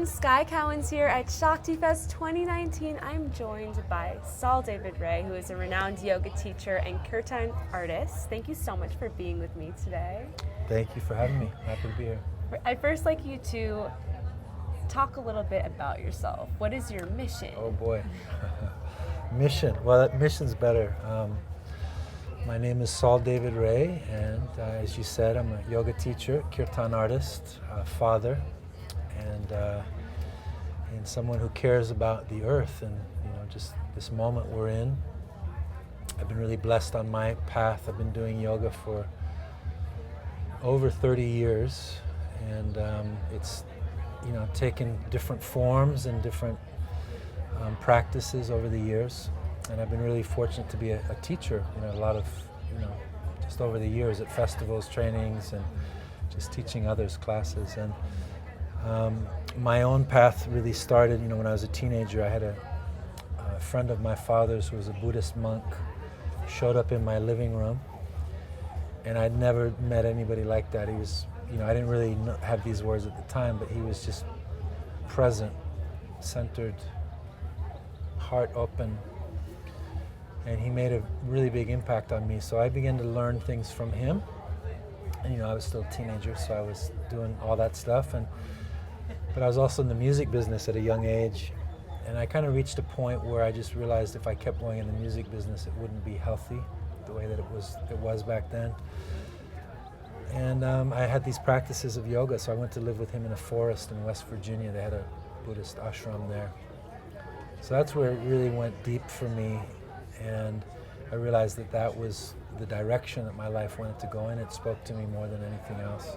everyone, Sky Cowan's here at Shakti Fest 2019. I'm joined by Saul David Raye, who is a renowned yoga teacher and kirtan artist. Thank you so much for being with me today. Thank you for having me. Happy to be here. I'd first like you to talk a little bit about yourself. What is your mission? Oh boy. Mission. Well, that mission's better. My name is Saul David Raye, and as you said, I'm a yoga teacher, kirtan artist, father, and someone who cares about the earth and just this moment we're in. I've been really blessed on my path. I've been doing yoga for over 30 years, and it's taken different forms and different practices over the years. And I've been really fortunate to be a teacher, a lot of, just over the years at festivals, trainings, and just teaching others classes. And my own path really started, when I was a teenager. I had a friend of my father's who was a Buddhist monk, showed up in my living room, and I'd never met anybody like that. He was, I didn't really have these words at the time, but he was just present, centered, heart open. And he made a really big impact on me. So I began to learn things from him. And I was still a teenager, so I was doing all that stuff. But I was also in the music business at a young age. And I kind of reached a point where I just realized if I kept going in the music business, it wouldn't be healthy the way that it was back then. And I had these practices of yoga, so I went to live with him in a forest in West Virginia. They had a Buddhist ashram there. So that's where it really went deep for me. And I realized that was the direction that my life wanted to go in. It spoke to me more than anything else.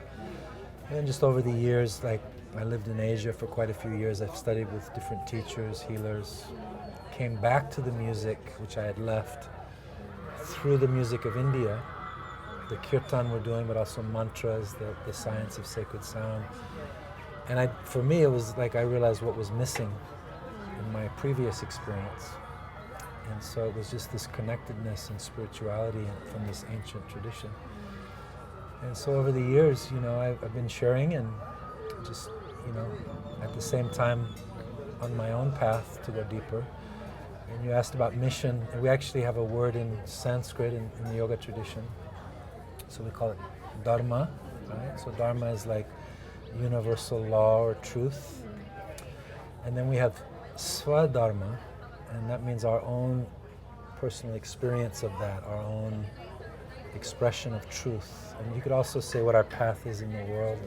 And then just over the years, I lived in Asia for quite a few years. I've studied with different teachers, healers, came back to the music, which I had left, through the music of India, the kirtan we're doing, but also mantras, the science of sacred sound. And for me, it was like I realized what was missing in my previous experience. And so it was just this connectedness and spirituality from this ancient tradition. And so over the years, I've been sharing and just, at the same time on my own path to go deeper. And you asked about mission, and we actually have a word in Sanskrit in the yoga tradition. So we call it Dharma, right? So Dharma is like universal law or truth. And then we have Swadharma, and that means our own personal experience of that, our own expression of truth. And you could also say what our path is in the world.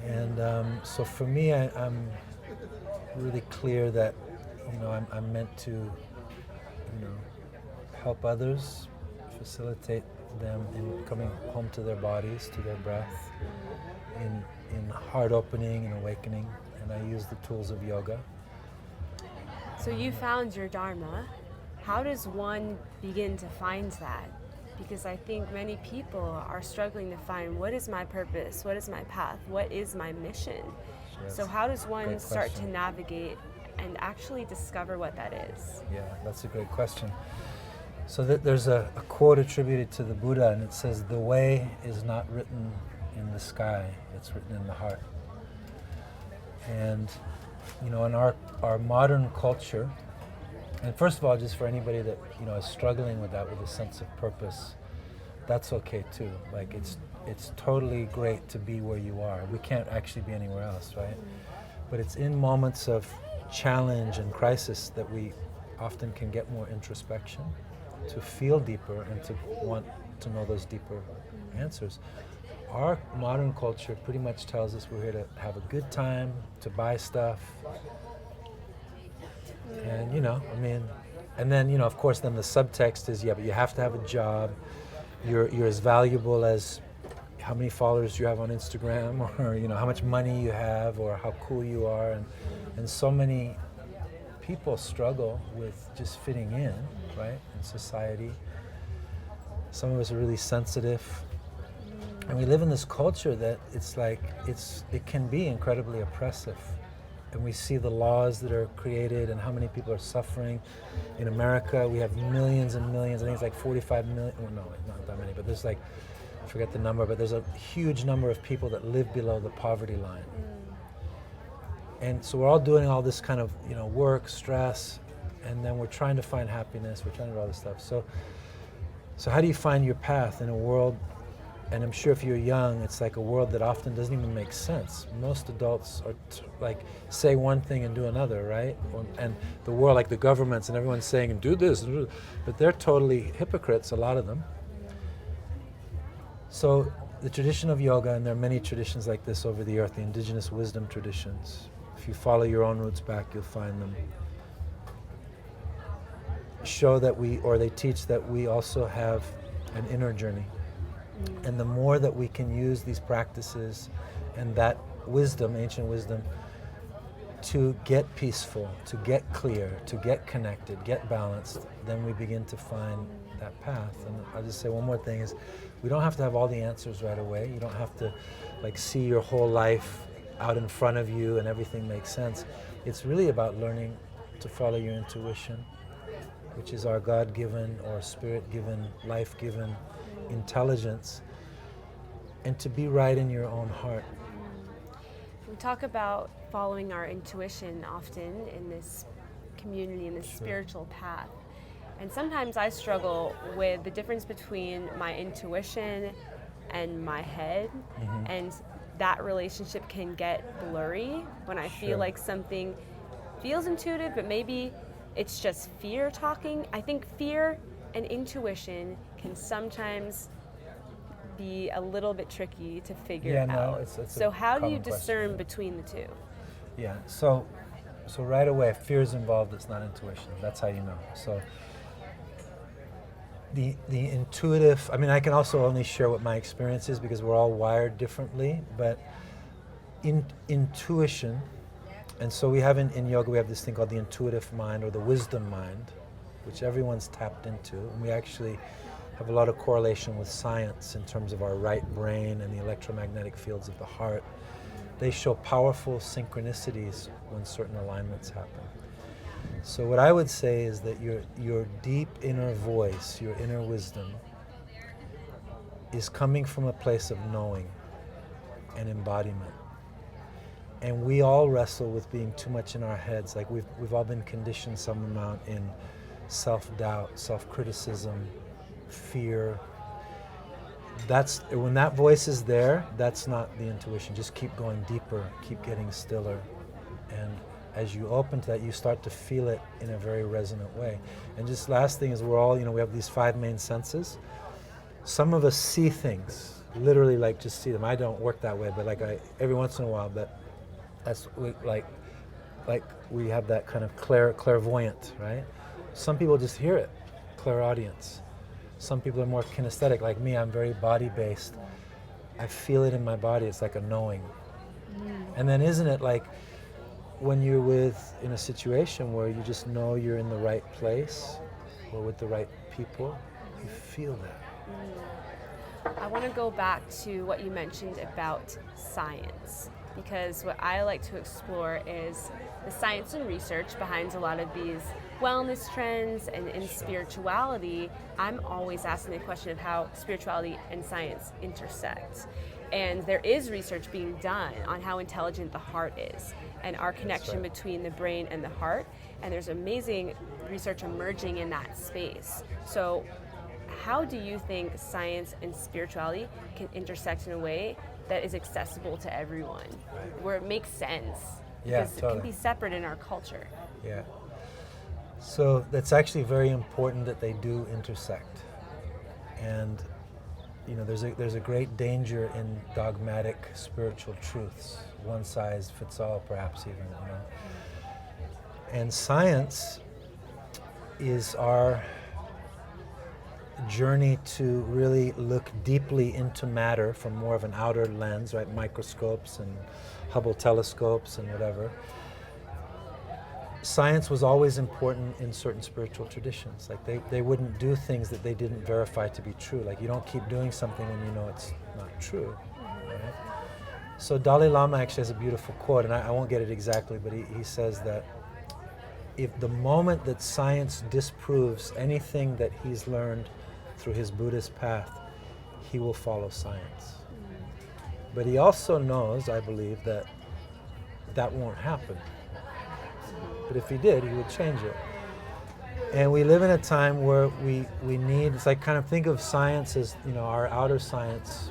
And so for me, I'm really clear that, I'm meant to, help others, facilitate them in coming home to their bodies, to their breath, in heart opening and awakening. And I use the tools of yoga. So you found your Dharma. How does one begin to find that? Because I think many people are struggling to find, what is my purpose? What is my path? What is my mission? Yes. So how does one start to navigate and actually discover what that is? Yeah, that's a great question. So there's a quote attributed to the Buddha, and it says, "The way is not written in the sky, it's written in the heart." And in our modern culture, and first of all, just for anybody that is struggling with that, with a sense of purpose, that's okay too. Like it's totally great to be where you are. We can't actually be anywhere else, right? But it's in moments of challenge and crisis that we often can get more introspection, to feel deeper and to want to know those deeper answers. Our modern culture pretty much tells us we're here to have a good time, to buy stuff. And, and then, of course, then the subtext is, but you have to have a job. You're as valuable as how many followers you have on Instagram, or, how much money you have, or how cool you are. And so many people struggle with just fitting in, right, in society. Some of us are really sensitive. And we live in this culture that it can be incredibly oppressive. And we see the laws that are created and how many people are suffering. In America, we have millions and millions. I think it's like 45 million. Well, no, not that many, but there's I forget the number, but there's a huge number of people that live below the poverty line. And so we're all doing all this kind of, work, stress, and then we're trying to find happiness, we're trying to do all this stuff. So how do you find your path in a world, and I'm sure if you're young, it's like a world that often doesn't even make sense. Most adults are say one thing and do another, right? And the world, like the governments and everyone's saying, do this, but they're totally hypocrites, a lot of them. So the tradition of yoga, and there are many traditions like this over the earth, the indigenous wisdom traditions. If you follow your own roots back, you'll find them. Show that they teach that we also have an inner journey. And the more that we can use these practices and that wisdom, ancient wisdom, to get peaceful, to get clear, to get connected, get balanced, then we begin to find that path. And I'll just say one more thing is, we don't have to have all the answers right away. You don't have to see your whole life out in front of you and everything makes sense. It's really about learning to follow your intuition, which is our God-given or spirit-given, life-given intelligence, and to be right in your own heart. We talk about following our intuition often in this community, in this spiritual path. And sometimes I struggle with the difference between my intuition and my head, and that relationship can get blurry when I feel like something feels intuitive, but maybe it's just fear talking. I think fear and intuition can sometimes be a little bit tricky to figure out. It's so how do you common discern question. between the two? Yeah, so right away, if fear is involved, it's not intuition. That's how you know. So the intuitive, I can also only share what my experience is because we're all wired differently, but intuition, and so we have in yoga, we have this thing called the intuitive mind or the wisdom mind, which everyone's tapped into, and we actually have a lot of correlation with science in terms of our right brain and the electromagnetic fields of the heart. They show powerful synchronicities when certain alignments happen. So what I would say is that your deep inner voice, your inner wisdom, is coming from a place of knowing and embodiment. And we all wrestle with being too much in our heads. Like we've all been conditioned some amount in self-doubt, self-criticism, fear. When that voice is there, that's not the intuition. Just keep going deeper, keep getting stiller. And as you open to that, you start to feel it in a very resonant way. And just last thing is we're all, we have these 5 main senses. Some of us see things, literally just see them. I don't work that way, but every once in a while, that's we have that kind of clairvoyant, right? Some people just hear it, clairaudience. Some people are more kinesthetic, like me. I'm very body-based. I feel it in my body. It's like a knowing. And then isn't it like when you're in a situation where you just know you're in the right place or with the right people, you feel that. I want to go back to what you mentioned about science, because what I like to explore is the science and research behind a lot of these wellness trends, and in spirituality, I'm always asking the question of how spirituality and science intersect. And there is research being done on how intelligent the heart is and our connection between the brain and the heart. And there's amazing research emerging in that space. So how do you think science and spirituality can intersect in a way that is accessible to everyone, where it makes sense? Because it can be separate in our culture. Yeah. So that's actually very important that they do intersect. And there's a great danger in dogmatic spiritual truths. One size fits all, perhaps even, And science is our journey to really look deeply into matter from more of an outer lens, right? Microscopes and Hubble telescopes and whatever. Science was always important in certain spiritual traditions. Like they wouldn't do things that they didn't verify to be true. Like you don't keep doing something when you know it's not true. Right? So Dalai Lama actually has a beautiful quote, and I won't get it exactly, but he says that if the moment that science disproves anything that he's learned through his Buddhist path, he will follow science. But he also knows, I believe, that that won't happen. But if he did, he would change it. And we live in a time where we need, it's like kind of think of science as, our outer science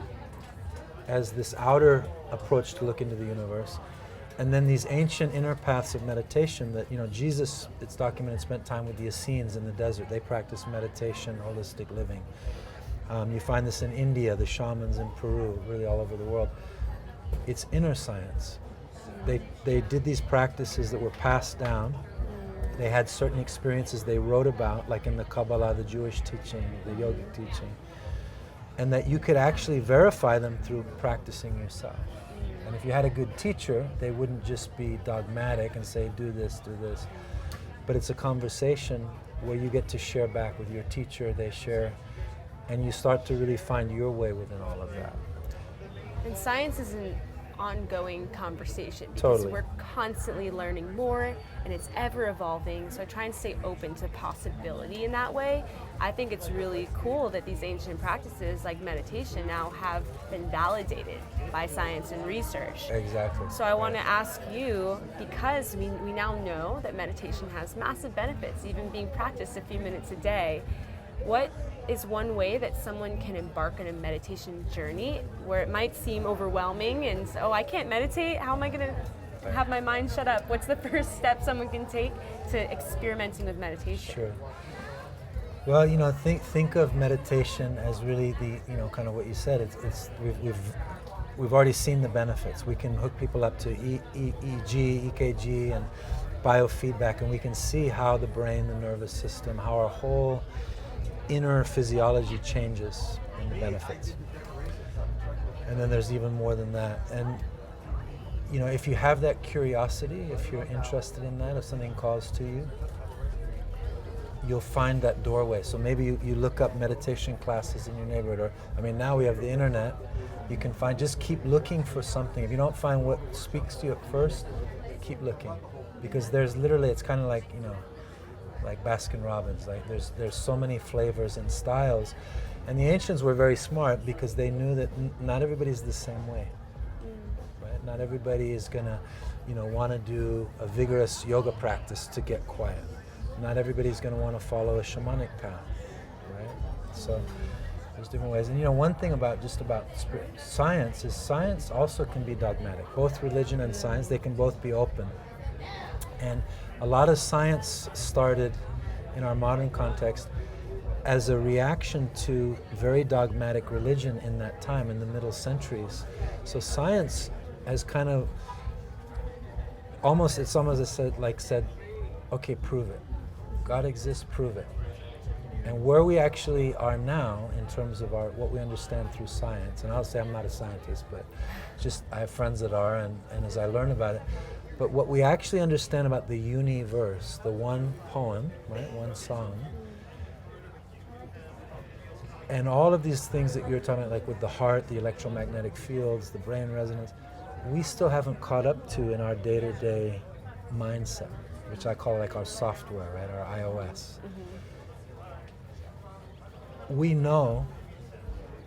as this outer approach to look into the universe. And then these ancient inner paths of meditation that, Jesus, it's documented, spent time with the Essenes in the desert. They practiced meditation, holistic living. You find this in India, the shamans in Peru, really all over the world. It's inner science. They did these practices that were passed down. They had certain experiences they wrote about, like in the Kabbalah, the Jewish teaching, the yogic teaching, and that you could actually verify them through practicing yourself. And if you had a good teacher, they wouldn't just be dogmatic and say, do this, but it's a conversation where you get to share back with your teacher, they share, and you start to really find your way within all of that. And science is an ongoing conversation because Totally. we're constantly learning more and it's ever evolving, so I try and stay open to possibility in that way. I think it's really cool that these ancient practices like meditation now have been validated by science and research. Exactly. So I want to ask you, because we now know that meditation has massive benefits, even being practiced a few minutes a day, what is one way that someone can embark on a meditation journey where it might seem overwhelming and, I can't meditate, how am I going to have my mind shut up? What's the first step someone can take to experimenting with meditation? Sure. Well, think of meditation as really the, kind of what you said. We've already seen the benefits. We can hook people up to EEG, EKG, and biofeedback, and we can see how the brain, the nervous system, how our whole inner physiology changes and the benefits. And then there's even more than that. And if you have that curiosity, if you're interested in that, if something calls to you, you'll find that doorway. So maybe you look up meditation classes in your neighborhood, or now we have the internet. You can just keep looking for something. If you don't find what speaks to you at first, keep looking, because there's literally, it's kind of like like Baskin Robbins, like there's so many flavors and styles. And the ancients were very smart because they knew that not everybody's the same way. Right? Not everybody is gonna, want to do a vigorous yoga practice to get quiet. Not everybody's gonna want to follow a shamanic path, right? So there's different ways. And one thing about science is science also can be dogmatic. Both religion and science, they can both be open. And a lot of science started in our modern context as a reaction to very dogmatic religion in that time, in the middle centuries. So science has kind of it's almost said, okay, prove it. God exists, prove it. And where we actually are now in terms of what we understand through science, and I'll say I'm not a scientist, but just I have friends that are, and as I learn about it, but what we actually understand about the universe, the one poem, right, one song, and all of these things that you're talking about, like with the heart, the electromagnetic fields, the brain resonance, we still haven't caught up to in our day-to-day mindset, which I call like our software, right, our iOS. We know,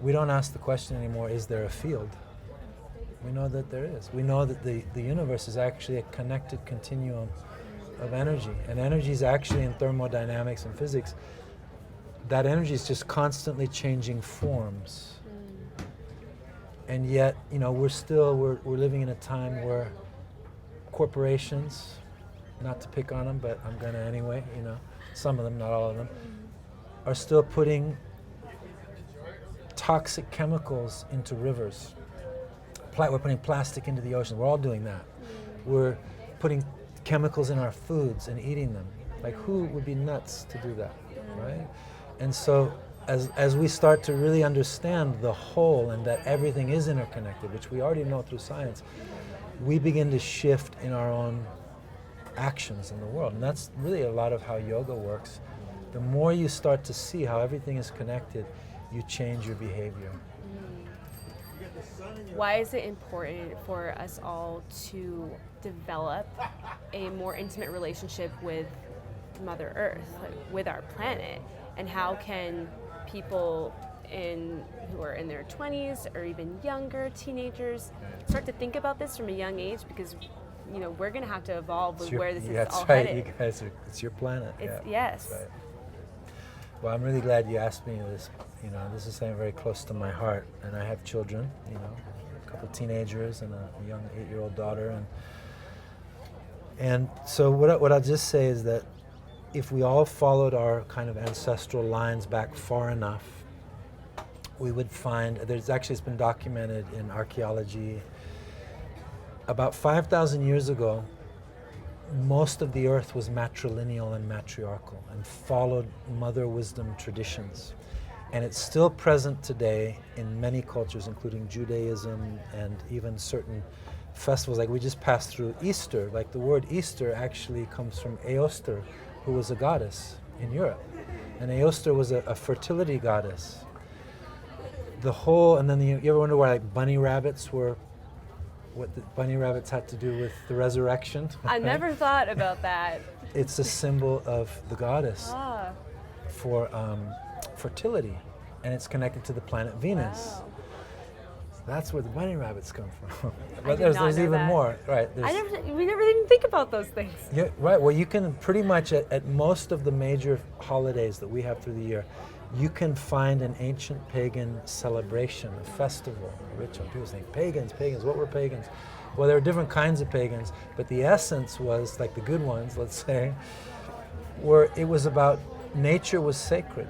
we don't ask the question anymore, is there a field? We know that there is. We know that the universe is actually a connected continuum of energy. And energy is actually, in thermodynamics and physics, that energy is just constantly changing forms. And yet, we're living in a time where corporations, not to pick on them, but I'm gonna anyway, some of them, not all of them, are still putting toxic chemicals into rivers. We're putting plastic into the ocean. We're all doing that. We're putting chemicals in our foods and eating them. Like, who would be nuts to do that, right? And so as we start to really understand the whole and that everything is interconnected, which we already know through science, we begin to shift in our own actions in the world. And that's really a lot of how yoga works. The more you start to see how everything is connected, you change your behavior. Why is it important for us all to develop a more intimate relationship with Mother Earth, with our planet? And how can people who are in their 20s or even younger, teenagers, start to think about this from a young age? Because we're going to have to evolve with where this is that's all right. headed. You guys are, it's your planet. Yes. That's right. Well, I'm really glad you asked me this. This is something very close to my heart, and I have children. A couple teenagers and a young 8-year-old daughter, and so what I'll just say is that if we all followed our kind of ancestral lines back far enough, we would find, it's been documented in archaeology, about 5,000 years ago, most of the earth was matrilineal and matriarchal and followed mother wisdom traditions. And it's still present today in many cultures, including Judaism and even certain festivals. Like we just passed through Easter. Like the word Easter actually comes from Eoster, who was a goddess in Europe. And Eoster was a fertility goddess. And then you ever wonder why like bunny rabbits were, what the bunny rabbits had to do with the resurrection? I never thought about that. It's a symbol of the goddess for fertility, and it's connected to the planet Venus. Wow. That's where the bunny rabbits come from. I But did there's not know even that. more, right? We never even think about those things. Yeah, right. Well, you can pretty much at most of the major holidays that we have through the year, you can find an ancient pagan celebration, a festival, a ritual. People think, pagans, what were pagans? Well, there are different kinds of pagans, but the essence was, like the good ones, let's say, where it was about nature was sacred.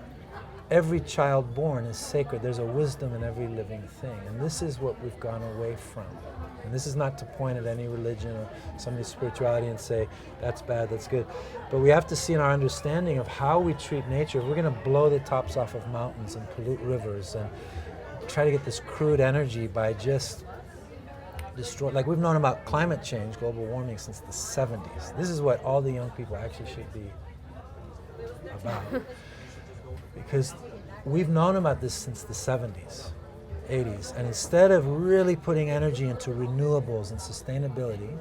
Every child born is sacred. There's a wisdom in every living thing. And this is what we've gone away from. And this is not to point at any religion or somebody's spirituality and say, that's bad, that's good. But we have to see in our understanding of how we treat nature, if we're going to blow the tops off of mountains and pollute rivers and try to get this crude energy by just destroy, like we've known about climate change, global warming since the 70s. This is what all the young people actually should be about. Because we've known about this since the 70s, 80s, and instead of really putting energy into renewables and sustainability,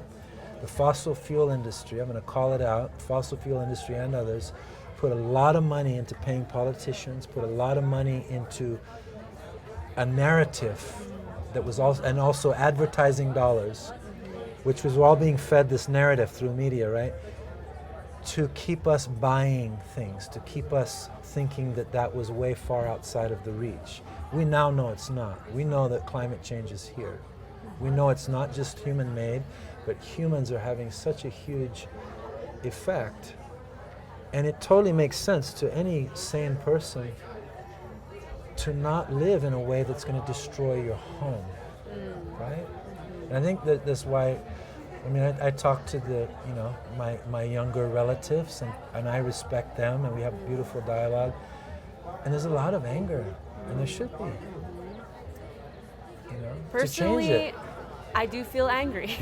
the fossil fuel industry, I'm going to call it out, fossil fuel industry and others, put a lot of money into paying politicians, put a lot of money into a narrative that was also advertising dollars, which was all being fed this narrative through media, right? To keep us buying things, to keep us thinking that was way far outside of the reach. We now know it's not. We know that climate change is here. We know it's not just human-made, but humans are having such a huge effect. And it totally makes sense to any sane person to not live in a way that's going to destroy your home, right? And I think that's why, I talk to my younger relatives, and I respect them, and we have beautiful dialogue. And there's a lot of anger, and there should be. Personally, to change it. I do feel angry.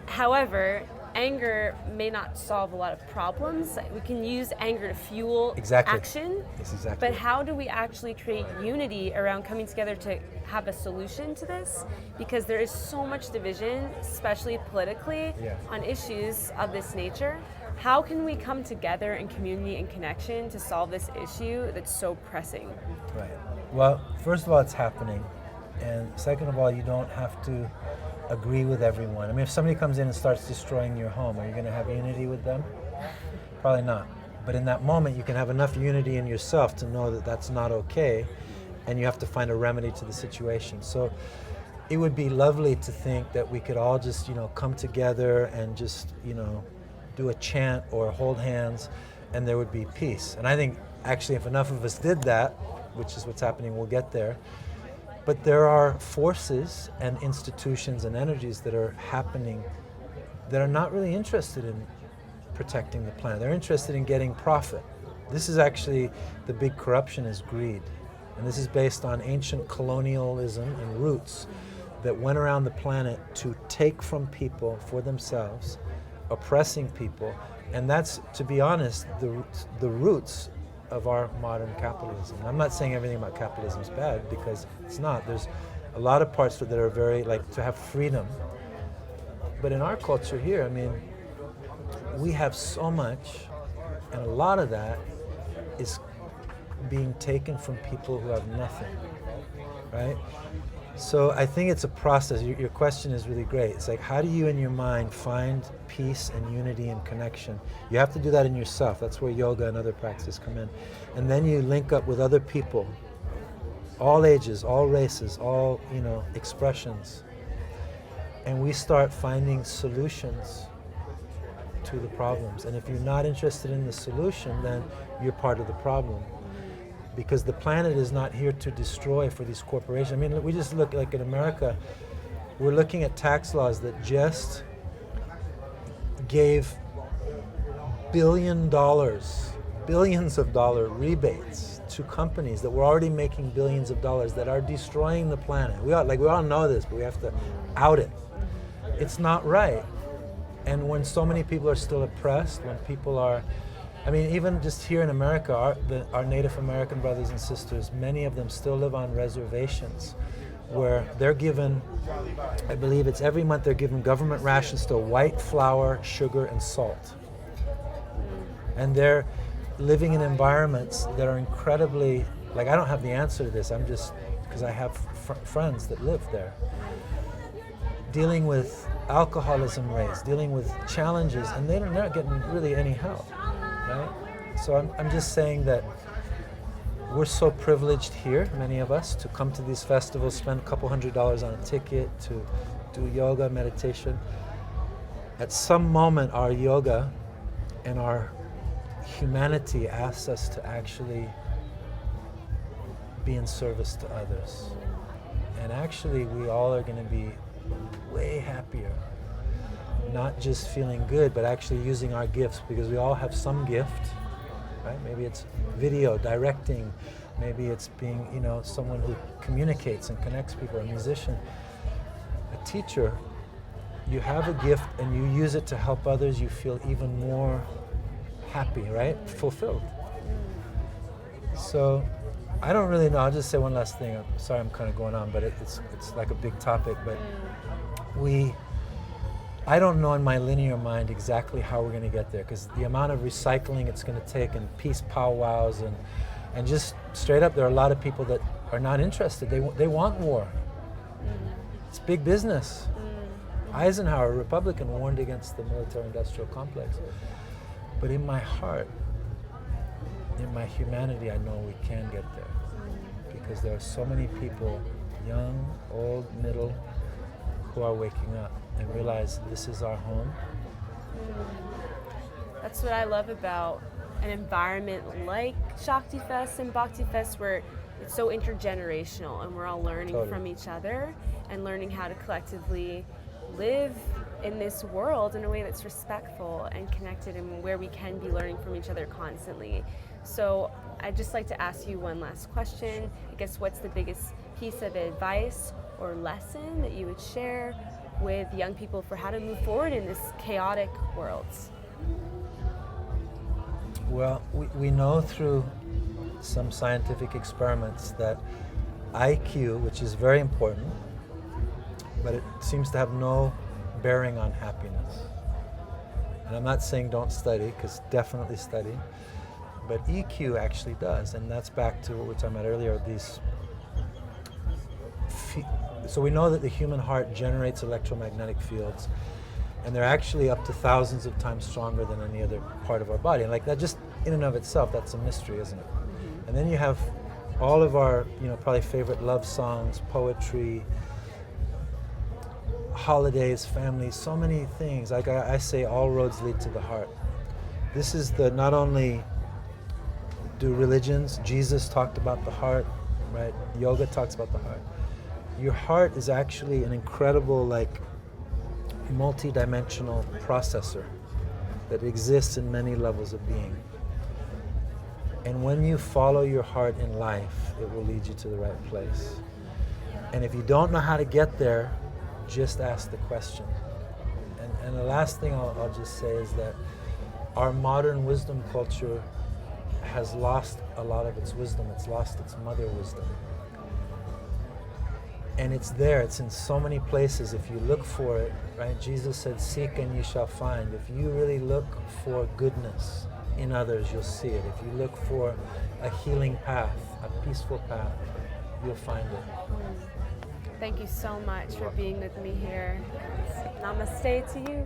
However, anger may not solve a lot of problems. We can use anger to fuel action. Yes, exactly. But how do we actually create unity around coming together to have a solution to this? Because there is so much division, especially politically, on issues of this nature. How can we come together in community and connection to solve this issue that's so pressing? Right. Well, first of all, it's happening. And second of all, you don't have to agree with everyone. If somebody comes in and starts destroying your home, are you going to have unity with them? Probably not. But in that moment, you can have enough unity in yourself to know that that's not okay, and you have to find a remedy to the situation. So it would be lovely to think that we could all just, come together and just, do a chant or hold hands, and there would be peace. And I think, actually, if enough of us did that, which is what's happening, we'll get there. But there are forces and institutions and energies that are happening that are not really interested in protecting the planet. They're interested in getting profit. This is actually, the big corruption is greed. And this is based on ancient colonialism and roots that went around the planet to take from people for themselves, oppressing people. And that's, to be honest, the roots of our modern capitalism. I'm not saying everything about capitalism is bad, because it's not. There's a lot of parts that are very, to have freedom. But in our culture here, we have so much, and a lot of that is being taken from people who have nothing, right? So I think it's a process. Your question is really great. It's like, how do you in your mind find peace and unity and connection? You have to do that in yourself. That's where yoga and other practices come in. And then you link up with other people, all ages, all races, all, expressions. And we start finding solutions to the problems. And if you're not interested in the solution, then you're part of the problem. Because the planet is not here to destroy for these corporations. I mean, we just look like in America, we're looking at tax laws that just gave billions of dollar rebates to companies that were already making billions of dollars that are destroying the planet. We all know this, but we have to out it. It's not right. And when so many people are still oppressed, when people are, even just here in America, our Native American brothers and sisters, many of them still live on reservations where they're given, I believe it's every month they're given government rations to white flour, sugar, and salt. And they're living in environments that are incredibly, I don't have the answer to this, I'm just, because I have friends that live there, dealing with alcoholism rates, dealing with challenges, and they're not getting really any help. Right? So I'm just saying that we're so privileged here, many of us, to come to these festivals, spend a couple $100s on a ticket, to do yoga, meditation. At some moment, our yoga and our humanity asks us to actually be in service to others. And actually, we all are going to be way happier. Not just feeling good, but actually using our gifts, because we all have some gift, right? Maybe it's video, directing, maybe it's being, someone who communicates and connects people, a musician, a teacher. You have a gift and you use it to help others, you feel even more happy, right? Fulfilled. So I don't really know, I'll just say one last thing. I'm sorry I'm kind of going on, but it's like a big topic, but I don't know in my linear mind exactly how we're going to get there, because the amount of recycling it's going to take and peace powwows and just straight up, there are a lot of people that are not interested. They want war. It's big business. Eisenhower, a Republican, warned against the military-industrial complex. But in my heart, in my humanity, I know we can get there, because there are so many people, young, old, middle, who are waking up and realize this is our home. That's what I love about an environment like Shakti Fest and Bhakti Fest, where it's so intergenerational and we're all learning from each other and learning how to collectively live in this world in a way that's respectful and connected, and where we can be learning from each other constantly. So I'd just like to ask you one last question. I guess, what's the biggest piece of advice or lesson that you would share with young people for how to move forward in this chaotic world? Well, we know through some scientific experiments that IQ, which is very important, but it seems to have no bearing on happiness. And I'm not saying don't study, because definitely study, but EQ actually does, and that's back to what we were talking about earlier, so we know that the human heart generates electromagnetic fields, and they're actually up to thousands of times stronger than any other part of our body. And that just in and of itself, that's a mystery, isn't it? Mm-hmm. And then you have all of our, probably favorite love songs, poetry, holidays, families, so many things. Like I say, all roads lead to the heart. This is not only do religions, Jesus talked about the heart, right? Yoga talks about the heart. Your heart is actually an incredible, multi-dimensional processor that exists in many levels of being. And when you follow your heart in life, it will lead you to the right place. And if you don't know how to get there, just ask the question. And the last thing I'll just say is that our modern wisdom culture has lost a lot of its wisdom. It's lost its mother wisdom. And it's there, it's in so many places if you look for it, right? Jesus said, seek and you shall find. If you really look for goodness in others, you'll see it. If you look for a healing path, a peaceful path, you'll find it. Thank you so much for being with me here. Namaste to you.